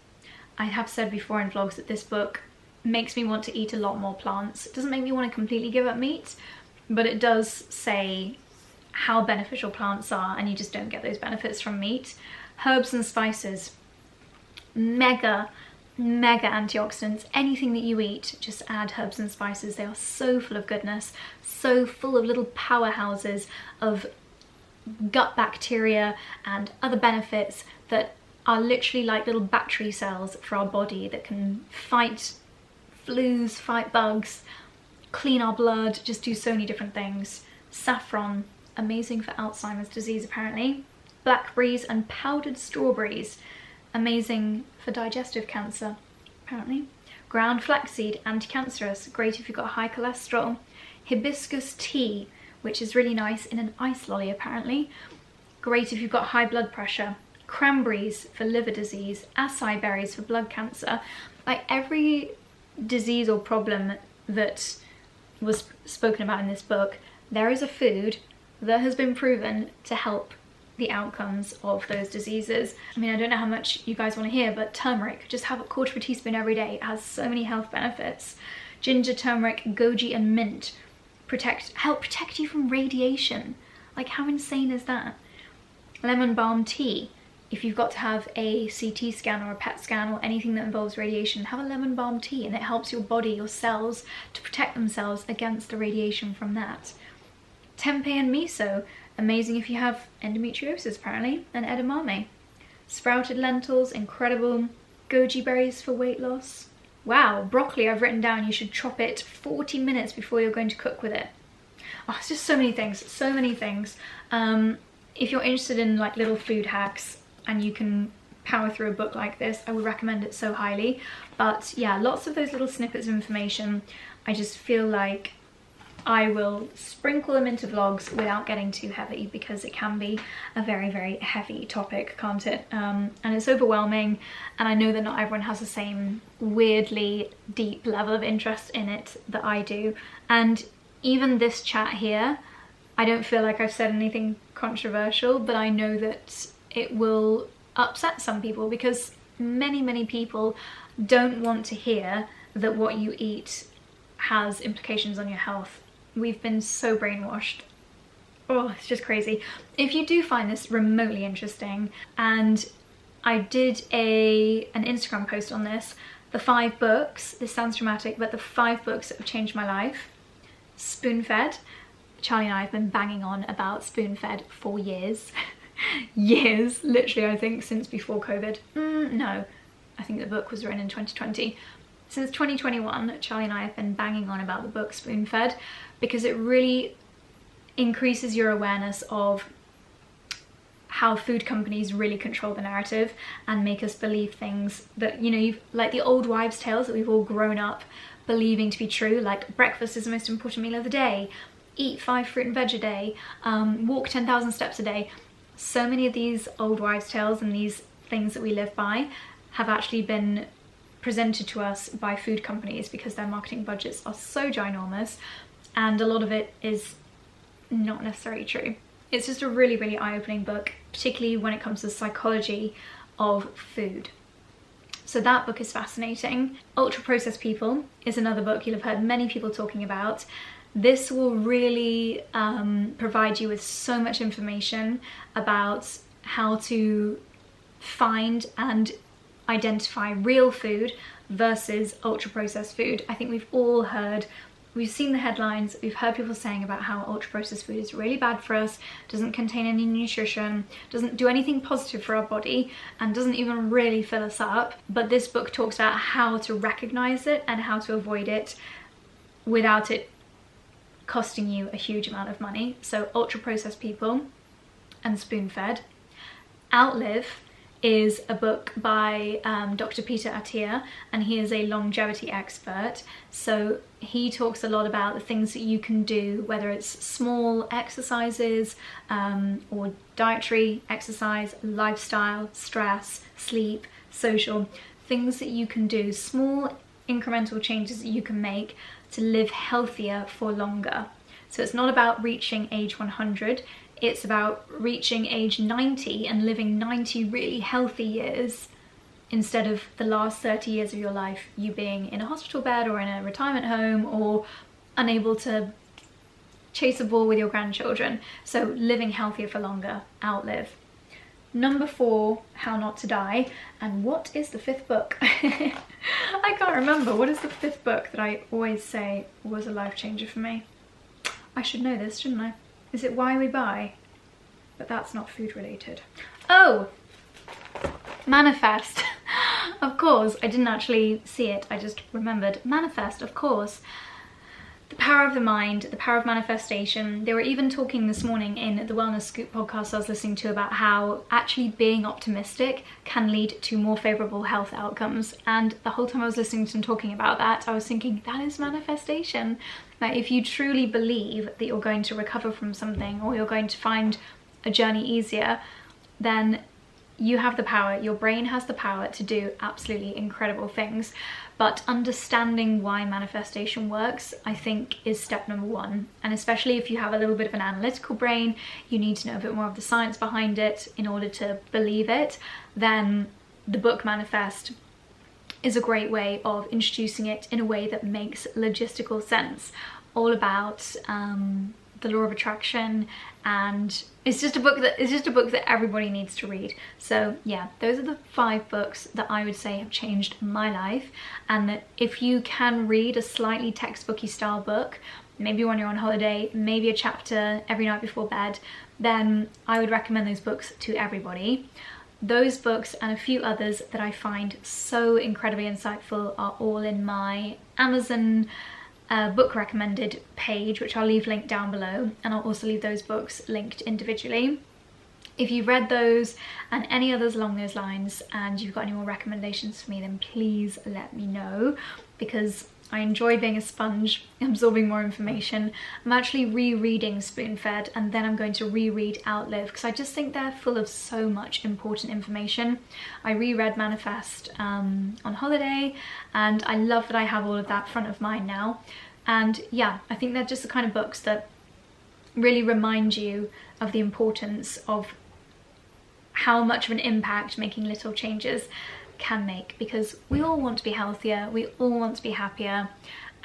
I have said before in vlogs that this book makes me want to eat a lot more plants. It doesn't make me want to completely give up meat, but it does say how beneficial plants are, and you just don't get those benefits from meat. Herbs and spices, mega antioxidants. Anything that you eat, just add herbs and spices. They are so full of goodness, so full of little powerhouses of gut bacteria and other benefits that are literally like little battery cells for our body that can fight flus, fight bugs, clean our blood, just do so many different things. Saffron, amazing for Alzheimer's disease apparently. Blackberries and powdered strawberries, amazing for digestive cancer apparently. Ground flaxseed, anti-cancerous, great if you've got high cholesterol. Hibiscus tea, which is really nice in an ice lolly apparently, great if you've got high blood pressure. Cranberries for liver disease, acai berries for blood cancer. Like every disease or problem that was spoken about in this book, there is a food that has been proven to help the outcomes of those diseases. I mean, I don't know how much you guys want to hear, but turmeric, just have a quarter of a teaspoon every day. It has so many health benefits. Ginger, turmeric, goji and mint help protect you from radiation. Like, how insane is that? Lemon balm tea, if you've got to have a CT scan or a PET scan or anything that involves radiation, have a lemon balm tea, and it helps your body, your cells, to protect themselves against the radiation from that. Tempeh and miso, amazing if you have endometriosis apparently, and edamame. Sprouted lentils, incredible. Goji berries for weight loss. Wow, broccoli I've written down, you should chop it 40 minutes before you're going to cook with it. Oh, it's just so many things, so many things. If you're interested in like little food hacks and you can power through a book like this, I would recommend it so highly. But yeah, lots of those little snippets of information, I just feel like I will sprinkle them into vlogs without getting too heavy, because it can be a very, very heavy topic, can't it? And it's overwhelming, and I know that not everyone has the same weirdly deep level of interest in it that I do. And even this chat here, I don't feel like I've said anything controversial, but I know that it will upset some people, because many people don't want to hear that what you eat has implications on your health. We've been so brainwashed. Oh, it's just crazy. If you do find this remotely interesting, and I did an Instagram post on this, the 5 books, this sounds dramatic, but the 5 books that have changed my life. Spoon-fed. Charlie and I have been banging on about Spoon-fed for years. Years, literally, I think since before COVID. No, I think the book was written in 2020. Since 2021, Charlie and I have been banging on about the book Spoon-fed, because it really increases your awareness of how food companies really control the narrative and make us believe things that, you know, like the old wives' tales that we've all grown up believing to be true, like breakfast is the most important meal of the day, eat 5 fruit and veg a day, walk 10,000 steps a day. So many of these old wives' tales and these things that we live by have actually been presented to us by food companies, because their marketing budgets are so ginormous, and a lot of it is not necessarily true. It's just a really eye-opening book, particularly when it comes to the psychology of food. So that book is fascinating. Ultra Processed People is another book you'll have heard many people talking about. This will really provide you with so much information about how to find and identify real food versus ultra processed food. I think we've all heard, we've seen the headlines, we've heard people saying about how ultra processed food is really bad for us, doesn't contain any nutrition, doesn't do anything positive for our body, and doesn't even really fill us up. But this book talks about how to recognize it and how to avoid it without it costing you a huge amount of money. So Ultra Processed People and Spoon-fed. Outlive is a book by Dr. 𝑭𝒂𝒕𝒅 𝑴𝒆, and he is a longevity expert. So he talks a lot about the things that you can do, whether it's small exercises or dietary exercise, lifestyle, stress, sleep, social, things that you can do, small incremental changes that you can make to live healthier for longer. So it's not about reaching age 100, it's about reaching age 90 and living 90 really healthy years, instead of the last 30 years of your life you being in a hospital bed or in a retirement home or unable to chase a ball with your grandchildren. So living healthier for longer, Outlive. Number 4, How Not to Die. And what is the 5th book? I can't remember. What is the 5th book that I always say was a life changer for me? I should know this, shouldn't I? Is it 𝑭𝒊𝒏𝒅? But that's not food related. Oh! Manifest. Of course, I didn't actually see it, I just remembered. Manifest, of course. The power of the mind, the power of manifestation. They were even talking this morning in the Wellness Scoop podcast I was listening to about how actually being optimistic can lead to more favourable health outcomes. And the whole time I was listening to them talking about that, I was thinking, that is manifestation. Like, if you truly believe that you're going to recover from something, or you're going to find a journey easier, then you have the power, your brain has the power to do absolutely incredible things. But understanding why manifestation works, I think, is step number 1. And especially if you have a little bit of an analytical brain, you need to know a bit more of the science behind it in order to believe it. Then the book Manifest is a great way of introducing it in a way that makes logistical sense. All about The Law of Attraction, and it's just a book that everybody needs to read. So yeah, those are the 5 books that I would say have changed my life, and that if you can read a slightly textbooky style book, maybe when you're on holiday, maybe a chapter every night before bed, then I would recommend those books to everybody. Those books and a few others that I find so incredibly insightful are all in my Amazon book recommended page, which I'll leave linked down below, and I'll also leave those books linked individually. If you've read those and any others along those lines and you've got any more recommendations for me, then please let me know, because I enjoy being a sponge, absorbing more information. I'm actually rereading Spoon-Fed, and then I'm going to reread Outlive, because I just think they're full of so much important information. I reread Manifest on holiday, and I love that I have all of that front of mind now. And yeah, I think they're just the kind of books that really remind you of the importance of how much of an impact making little changes can make, because we all want to be healthier, we all want to be happier,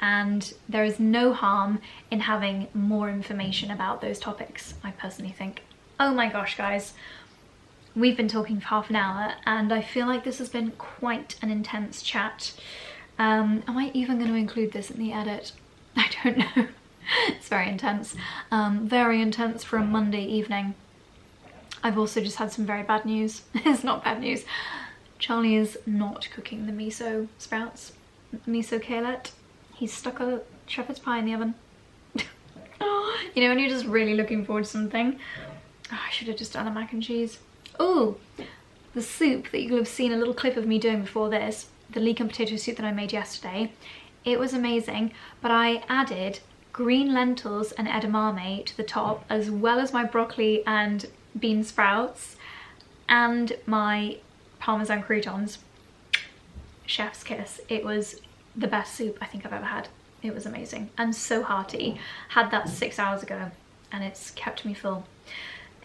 and there is no harm in having more information about those topics, I personally think. Oh my gosh, guys, we've been talking for half an hour and I feel like this has been quite an intense chat. Am I even going to include this in the edit? I don't know. It's very intense for a Monday evening. I've also just had some very bad news. It's not bad news. Charlie is not cooking the miso sprouts, miso 𝑭𝒂𝒗. He's stuck a shepherd's pie in the oven. You know when you're just really looking forward to something? Oh, I should have just done a mac and cheese. Oh, the soup that you'll have seen a little clip of me doing before this, the leek and potato soup that I made yesterday, it was amazing, but I added green lentils and edamame to the top, as well as my broccoli and bean sprouts and my Parmesan croutons. Chef's kiss. It was the best soup I think I've ever had. It was amazing and so hearty. Had that 6 hours ago and it's kept me full.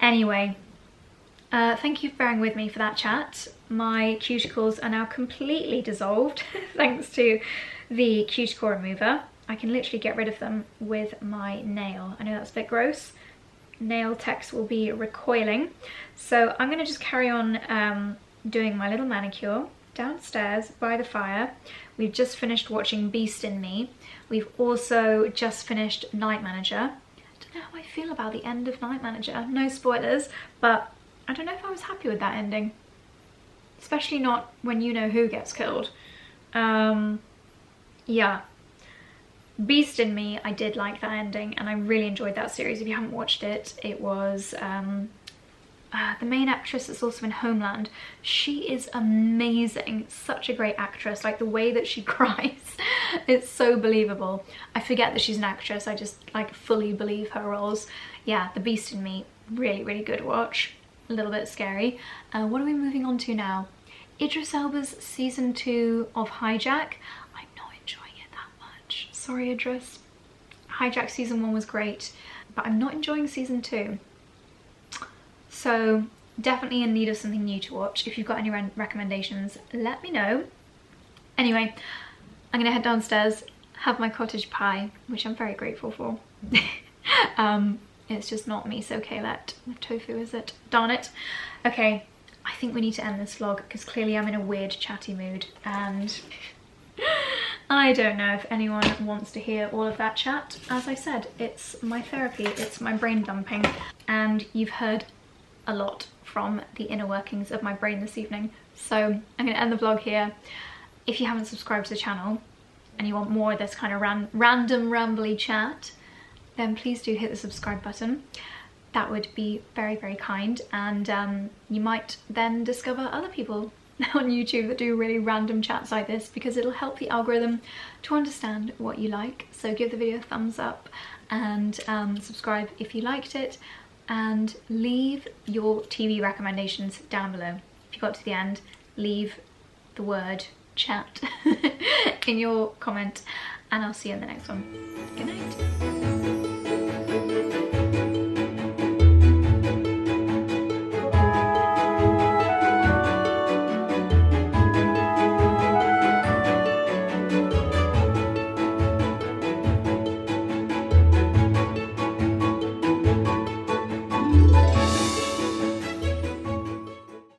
Anyway, thank you for bearing with me for that chat. My cuticles are now completely dissolved thanks to the cuticle remover. I can literally get rid of them with my nail. I know that's a bit gross. Nail techs will be recoiling. So I'm going to just carry on doing my little manicure downstairs by the fire. We've just finished watching Beast in Me. We've also just finished Night Manager. I don't know how I feel about the end of Night Manager. No spoilers, but I don't know if I was happy with that ending. Especially not when you know who gets killed. Yeah. Beast in Me, I did like that ending and I really enjoyed that series. If you haven't watched it, it was the main actress that's also in Homeland. She is amazing, such a great actress. Like the way that she cries, it's so believable. I forget that she's an actress, I just like fully believe her roles. Yeah, The Beast in Me, really, really good watch. A little bit scary. What are we moving on to now? Idris Elba's season 2 of Hijack. I'm not enjoying it that much. Sorry, Idris. Hijack season 1 was great, but I'm not enjoying season 2. So definitely in need of something new to watch. If you've got any recommendations, let me know. Anyway, I'm gonna head downstairs, have my cottage pie, which I'm very grateful for. It's just not miso 𝑭𝒂𝒗 with tofu, is it? Darn it. Okay, I think we need to end this vlog because clearly I'm in a weird chatty mood and I don't know if anyone wants to hear all of that chat. As I said, it's my therapy, it's my brain dumping, and you've heard a lot from the inner workings of my brain this evening. So I'm going to end the vlog here. If you haven't subscribed to the channel and you want more of this kind of random rambly chat, then please do hit the subscribe button. That would be very, very kind, and you might then discover other people on YouTube that do really random chats like this, because it'll help the algorithm to understand what you like. So give the video a thumbs up and subscribe if you liked it, and leave your TV recommendations down below. If you got to the end, leave the word chat in your comment, and I'll see you in the next one. Good night.